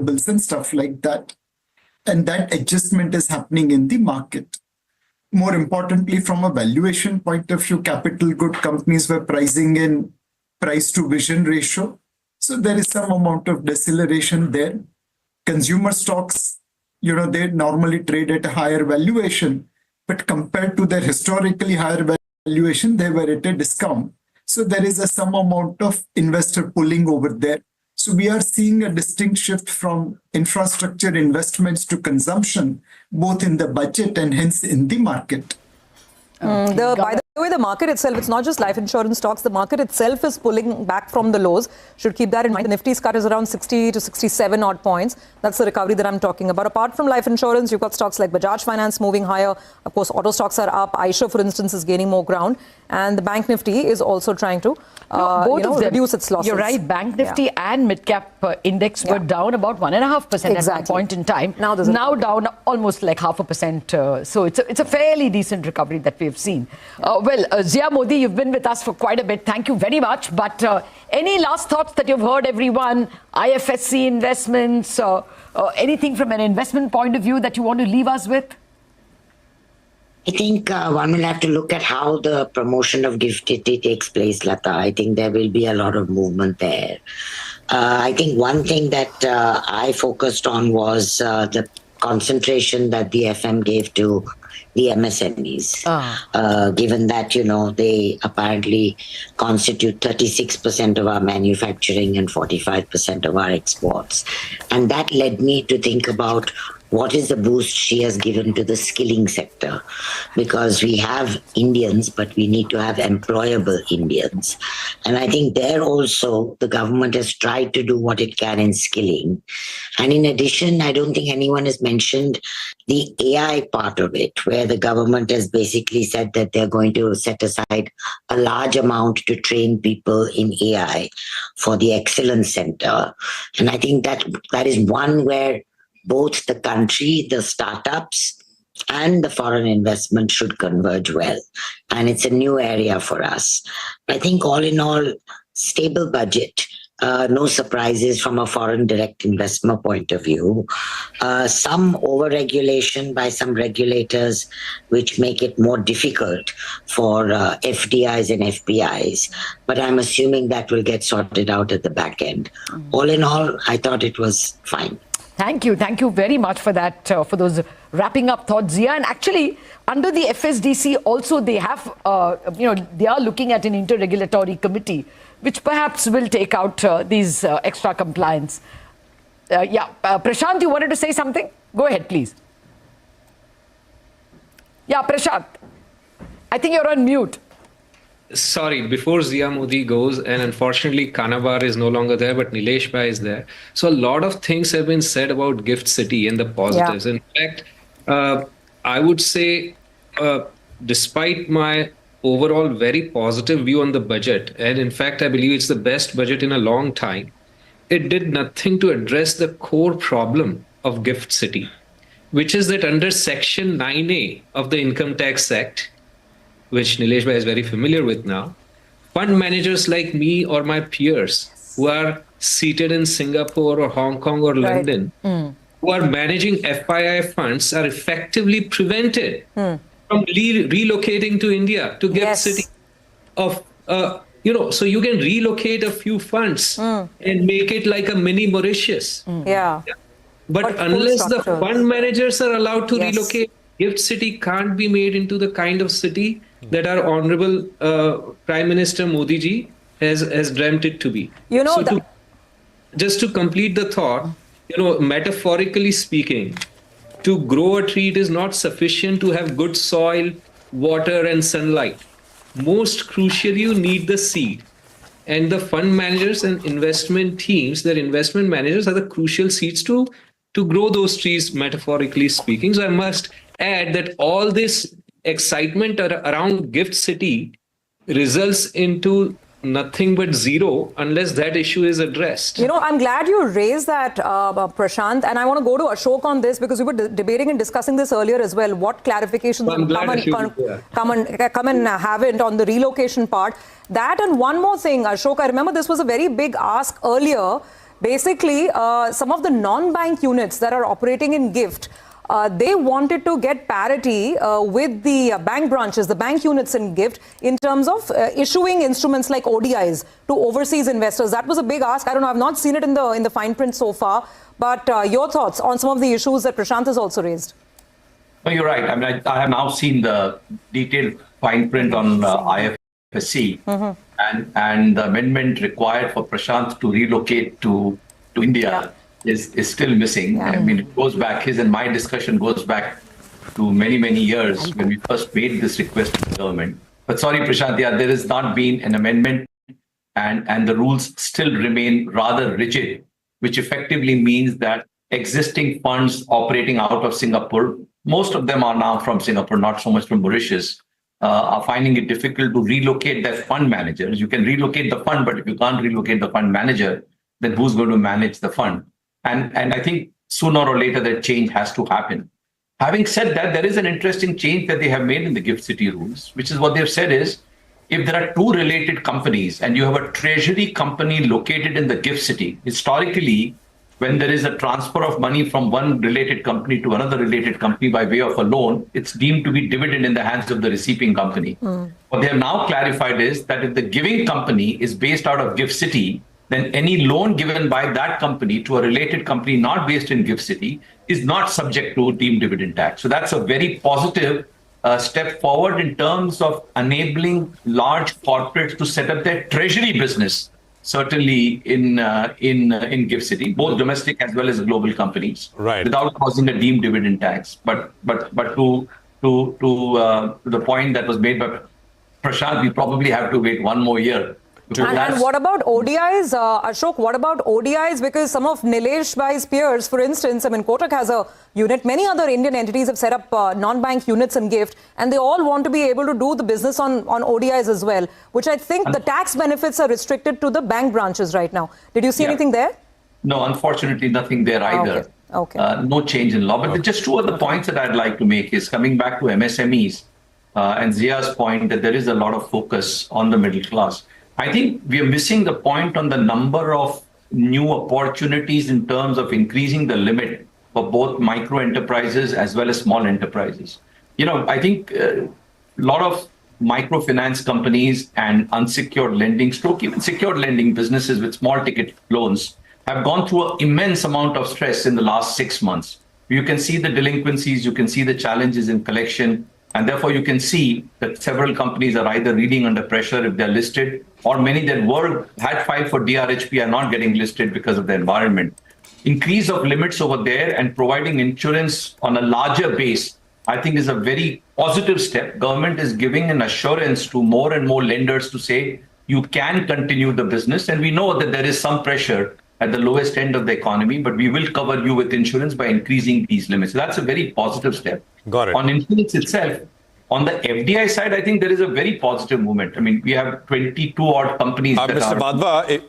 payables and stuff like that. And that adjustment is happening in the market. More importantly, from a valuation point of view, capital good companies were pricing in price to vision ratio. So there is some amount of deceleration there. Consumer stocks, they normally trade at a higher valuation, but compared to their historically higher valuation, they were at a discount. So there is some amount of investor pulling over there. So we are seeing a distinct shift from infrastructure investments to consumption, both in the budget and hence in the market. By the way, the market itself, it's not just life insurance stocks, the market itself is pulling back from the lows. Should keep that in mind. The Nifty's cut is around 60 to 67 odd points. That's the recovery that I'm talking about. Apart from life insurance, you've got stocks like Bajaj Finance moving higher. Of course, auto stocks are up. Aisha, for instance, is gaining more ground. And the Bank Nifty is also trying to reduce its losses. You're right. Bank Nifty and mid-cap index were down about 1.5% at one point in time. Now down almost like 0.5%. So it's a fairly decent recovery that we've seen. Zia Modi, you've been with us for quite a bit. Thank you very much. But any last thoughts that you've heard, everyone? IFSC investments, anything from an investment point of view that you want to leave us with? I think one will have to look at how the promotion of GIFT City takes place, Lata. I think there will be a lot of movement there. I think one thing that I focused on was the concentration that the FM gave to the MSMEs, given that, they apparently constitute 36% of our manufacturing and 45% of our exports. And that led me to think about what is the boost she has given to the skilling sector? Because we have Indians, but we need to have employable Indians. And I think there also the government has tried to do what it can in skilling. And in addition, I don't think anyone has mentioned the AI part of it, where the government has basically said that they're going to set aside a large amount to train people in AI for the Excellence Center. And I think that is one where both the country, the startups, and the foreign investment should converge well. And it's a new area for us. I think all in all, stable budget, no surprises from a foreign direct investment point of view. Some over-regulation by some regulators, which make it more difficult for FDIs and FPIs. But I'm assuming that will get sorted out at the back end. All in all, I thought it was fine. Thank you. Thank you very much for that, for those wrapping up thoughts, Zia. And actually, under the FSDC also, they have, they are looking at an interregulatory committee, which perhaps will take out these extra compliance. Prashant, you wanted to say something? Go ahead, please. Yeah, Prashant, I think you're on mute. Sorry, before Zia Modi goes, and unfortunately Kanabar is no longer there, but Nilesh Bhai is there. So a lot of things have been said about Gift City and the positives. Yeah. In fact, I would say, despite my overall very positive view on the budget, and in fact, I believe it's the best budget in a long time, it did nothing to address the core problem of Gift City, which is that under Section 9A of the Income Tax Act, which Nilesh Bhai is very familiar with now, fund managers like me or my peers who are seated in Singapore or Hong Kong or London, who are managing FII funds are effectively prevented from relocating to India, to Gift City. So you can relocate a few funds and make it like a mini Mauritius. But unless the fund managers are allowed to relocate, Gift City can't be made into the kind of city that our Honorable Prime Minister Modi ji has dreamt it to be. Just to complete the thought, metaphorically speaking, to grow a tree, it is not sufficient to have good soil, water and sunlight. Most crucially, you need the seed. And the fund managers and investment teams, their investment managers are the crucial seeds to grow those trees, metaphorically speaking. So I must add that all this excitement around Gift City results into nothing but zero unless that issue is addressed. I'm glad you raised that, Prashant, and I want to go to Ashok on this because we were debating and discussing this earlier as well. What clarifications come and haven't on the relocation part. That and one more thing, Ashok, I remember this was a very big ask earlier basically some of the non-bank units that are operating in GIFT, they wanted to get parity with the bank branches, the bank units in GIFT, in terms of issuing instruments like ODIs to overseas investors. That was a big ask. I don't know, I've not seen it in the fine print so far, but your thoughts on some of the issues that Prashant has also raised? No, you're right. I mean, I have now seen the detailed fine print on IFSC, and the amendment required for Prashant to relocate to India is still missing. I mean, it goes back, his and my discussion goes back to many, many years when we first made this request to the government. But sorry, Prashant, there has not been an amendment, and the rules still remain rather rigid, which effectively means that existing funds operating out of Singapore, most of them are now from Singapore, not so much from Mauritius, are finding it difficult to relocate their fund managers. You can relocate the fund, but if you can't relocate the fund manager, then who's going to manage the fund? And I think sooner or later that change has to happen. Having said that, there is an interesting change that they have made in the GIFT City rules, which is what they've said is, if there are two related companies and you have a treasury company located in the GIFT City, historically, when there is a transfer of money from one related company to another related company by way of a loan, it's deemed to be dividend in the hands of the receiving company. What they have now clarified is that if the giving company is based out of GIFT City, then any loan given by that company to a related company not based in GIFT City is not subject to deemed dividend tax. So that's a very positive step forward in terms of enabling large corporates to set up their treasury business, certainly in GIFT City, both domestic as well as global companies, without causing a deemed dividend tax. But to the point that was made by Prashant, we probably have to wait one more year. And what about ODIs, Ashok? What about ODIs? Because some of Nilesh Bhai's peers, for instance, I mean, Kotak has a unit. Many other Indian entities have set up non-bank units in GIFT, and they all want to be able to do the business on ODIs as well, which I think the tax benefits are restricted to the bank branches right now. Did you see anything there? No, unfortunately, nothing there either. Okay. No change in law. But just two other points that I'd like to make is coming back to MSMEs and Zia's point that there is a lot of focus on the middle class. I think we are missing the point on the number of new opportunities in terms of increasing the limit for both micro enterprises as well as small enterprises. You know, I think a lot of microfinance companies and unsecured lending, stroke even secured lending businesses with small ticket loans have gone through an immense amount of stress in the last 6 months. You can see the delinquencies, you can see the challenges in collection, and therefore you can see that several companies are either reeling under pressure if they're listed, or many that had filed for DRHP are not getting listed because of the environment. Increase of limits over there and providing insurance on a larger base, I think, is a very positive step. Government is giving an assurance to more and more lenders to say, you can continue the business. And we know that there is some pressure at the lowest end of the economy, but we will cover you with insurance by increasing these limits. So that's a very positive step. Got it. On insurance itself, on the FDI side, I think there is a very positive movement. I mean, we have 22 odd companies that Mr. are... Badva,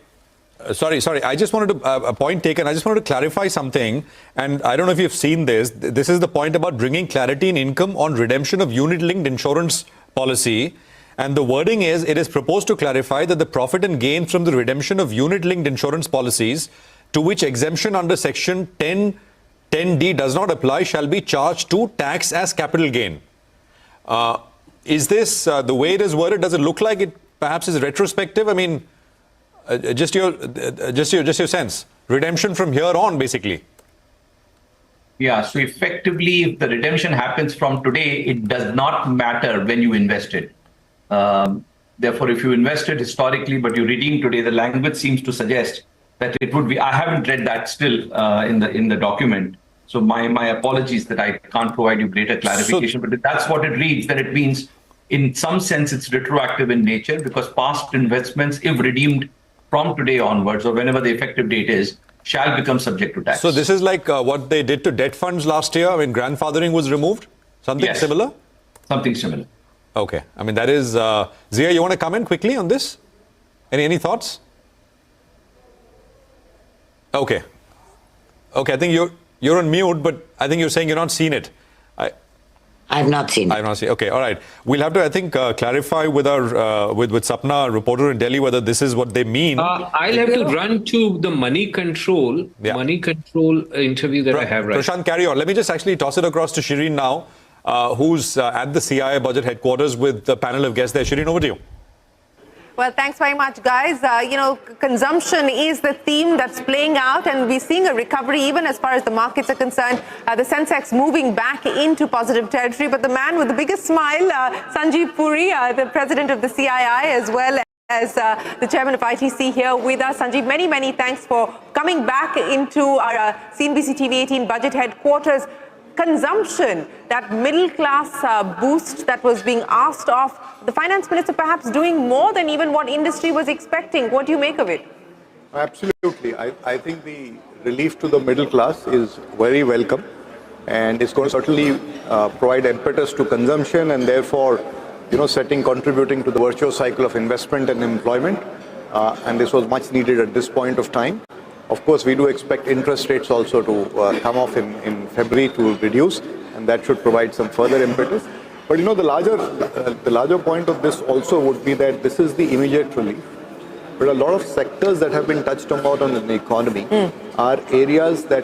sorry. I just wanted to, a point taken. I just wanted to clarify something. And I don't know if you've seen this. This is the point about bringing clarity in income on redemption of unit-linked insurance policy. And the wording is, it is proposed to clarify that the profit and gains from the redemption of unit-linked insurance policies to which exemption under Section 10D does not apply shall be charged to tax as capital gain. Is this the way it is worded? Does it look like it perhaps is retrospective? I mean, just your sense. Redemption from here on, basically. Yeah, so effectively, if the redemption happens from today, it does not matter when you invested. Therefore, if you invested historically, but you redeem today, the language seems to suggest that it would be. I haven't read that still in the document. So my apologies that I can't provide you greater clarification. But if that's what it reads, then it means in some sense it's retroactive in nature, because past investments, if redeemed from today onwards or whenever the effective date is, shall become subject to tax. So this is like what they did to debt funds last year when grandfathering was removed? Something similar? Something similar. Okay. I mean, that is... Zia, you want to comment quickly on this? Any thoughts? Okay. Okay, I think you're on mute, but I think you're saying you're not seen it. I've not seen it. I've not seen. Okay, all right. We'll have to, I think, clarify with our with Sapna, reporter in Delhi, whether this is what they mean. I'll have to run to the money control interview that I have right. Prashant, carry on. Let me just actually toss it across to Shireen now, who's at the CIA budget headquarters with the panel of guests there. Shireen, over to you. Well, thanks very much, guys. Consumption is the theme that's playing out, and we're seeing a recovery even as far as the markets are concerned. The Sensex moving back into positive territory, but the man with the biggest smile, Sanjeev Puri, the president of the CII, as well as the chairman of ITC here with us. Sanjeev, many, many thanks for coming back into our CNBC TV 18 budget headquarters. Consumption, that middle class boost that was being asked of, the finance minister perhaps doing more than even what industry was expecting. What do you make of it? Absolutely. I think the relief to the middle class is very welcome, and it's going to certainly provide impetus to consumption, and therefore, contributing to the virtuous cycle of investment and employment. And this was much needed at this point of time. Of course, we do expect interest rates also to come off in February to reduce, and that should provide some further impetus. But the larger point of this also would be that this is the immediate relief. But a lot of sectors that have been touched upon in the economy are areas that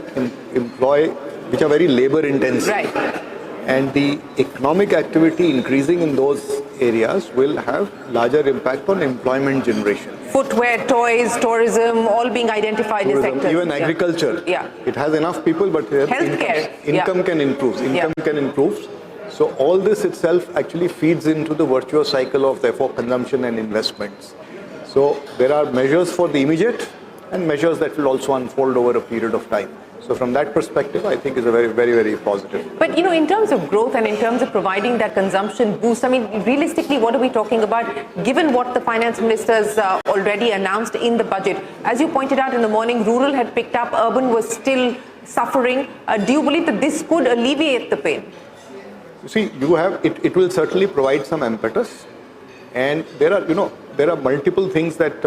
which are very labor intensive. Right. And the economic activity increasing in those areas will have larger impact on employment generation. Footwear, toys, tourism, all being identified as sectors. Even agriculture. Yeah. It has enough people, but healthcare. Income can improve. Income can improve. So all this itself actually feeds into the virtuous cycle of, therefore, consumption and investments. So there are measures for the immediate and measures that will also unfold over a period of time. So from that perspective, I think is a very, very, very positive. But, in terms of growth and in terms of providing that consumption boost, realistically, what are we talking about, given what the finance ministers already announced in the budget? As you pointed out in the morning, rural had picked up, urban was still suffering. Do you believe that this could alleviate the pain? You see, it will certainly provide some impetus. And there are multiple things that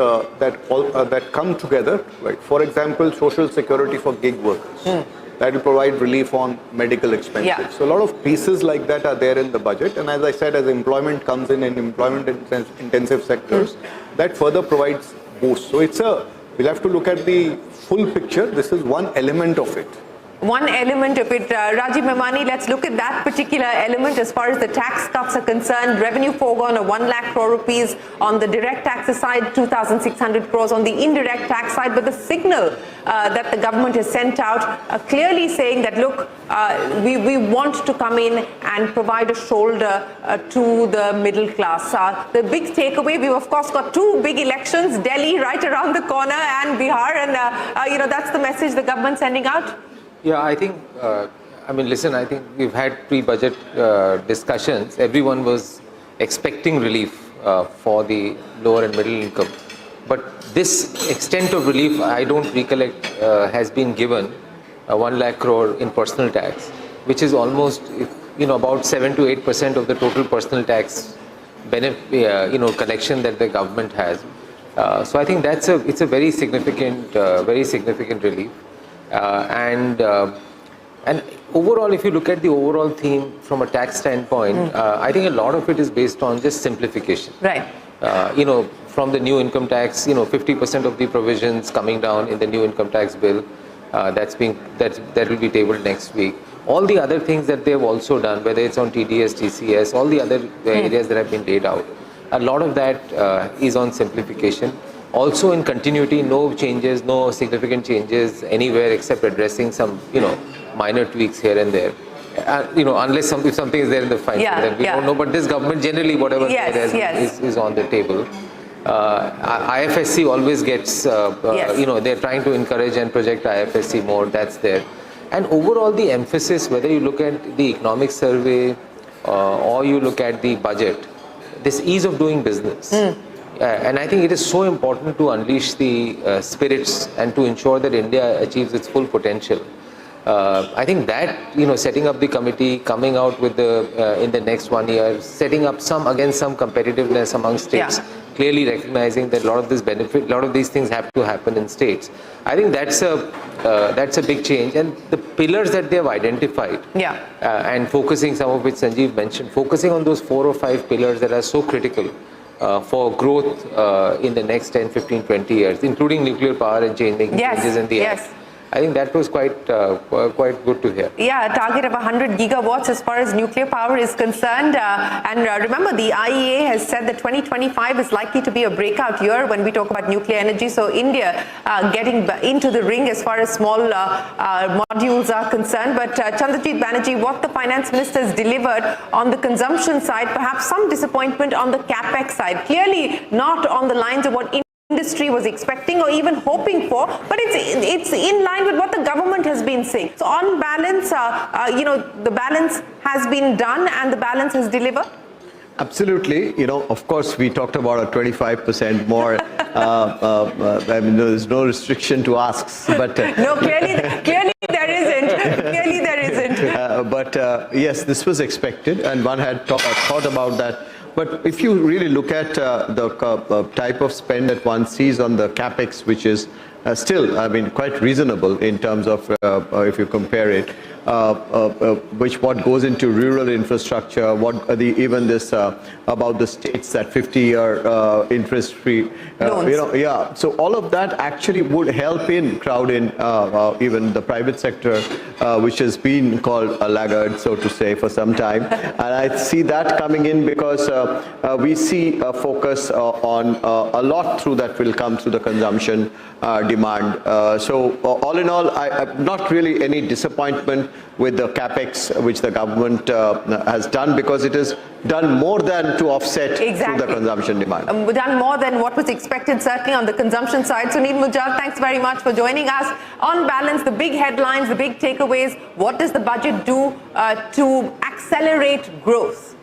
come together. Right? For example, social security for gig workers. That will provide relief on medical expenses. Yeah. So a lot of pieces like that are there in the budget. And as I said, as employment comes in employment intensive sectors, that further provides boost. So we'll have to look at the full picture. This is one element of it. One element of it. Rajiv Memani, let's look at that particular element as far as the tax cuts are concerned. Revenue foregone of 1 lakh crore rupees on the direct taxes side, 2,600 crores on the indirect tax side. But the signal that the government has sent out clearly saying that, look, we want to come in and provide a shoulder to the middle class. The big takeaway, we've of course got two big elections, Delhi right around the corner and Bihar. And, that's the message the government's sending out. Yeah, I think, I think we've had pre-budget discussions. Everyone was expecting relief for the lower and middle income. But this extent of relief, I don't recollect, has been given 1 lakh crore in personal tax, which is almost, about 7 to 8% of the total personal tax collection that the government has. So I think it's a very significant relief. And overall, if you look at the overall theme from a tax standpoint, I think a lot of it is based on just simplification. Right. From the new income tax, 50% of the provisions coming down in the new income tax bill, that will be tabled next week. All the other things that they've also done, whether it's on TDS, TCS, all the other areas that have been laid out, a lot of that is on simplification. Also in continuity, no significant changes anywhere except addressing some, minor tweaks here and there. Unless if something is there in the final, then we don't know. But this government generally, whatever is on the table. IFSC always gets, they're trying to encourage and project IFSC more. That's there. And overall, the emphasis, whether you look at the economic survey or you look at the budget, this ease of doing business. And I think it is so important to unleash the spirits and to ensure that India achieves its full potential. I think that, setting up the committee, coming out with in the next 1 year, setting up some competitiveness among states, clearly recognizing that a lot of these things have to happen in states. I think that's a big change. And the pillars that they have identified, and focusing, some of which Sanjeev mentioned, focusing on those 4 or 5 pillars that are so critical for growth in the next 10, 15, 20 years, including nuclear power and changes in the act. I think that was quite good to hear. Yeah, a target of 100 gigawatts as far as nuclear power is concerned. And remember, the IEA has said that 2025 is likely to be a breakout year when we talk about nuclear energy. So India getting into the ring as far as small modules are concerned. But Chandrajit Banerjee, what the finance minister has delivered on the consumption side, perhaps some disappointment on the capex side. Clearly not on the lines of what industry was expecting or even hoping for, but it's in line with what the government has been saying. So on balance, the balance has been done and the balance has delivered. Absolutely. Of course, we talked about a 25% more. I mean, there's no restriction to asks, but no, clearly there isn't. Clearly there isn't. But yes, this was expected, and one had thought about that. But if you really look at the type of spend that one sees on the capex, which is still, I mean, quite reasonable in terms of if you compare it, what goes into rural infrastructure, even this about the states that 50-year interest-free, so all of that actually would help in crowding even the private sector, which has been called a laggard, so to say, for some time. And I see that coming in because we see a focus on a lot through that will come through the consumption demand. So all in all, not really any disappointment with the capex which the government has done, because it has done more than to offset through the consumption demand. Done more than what was expected, certainly on the consumption side. Sunil Mujal, thanks very much for joining us. On balance, the big headlines, the big takeaways, what does the budget do to accelerate growth?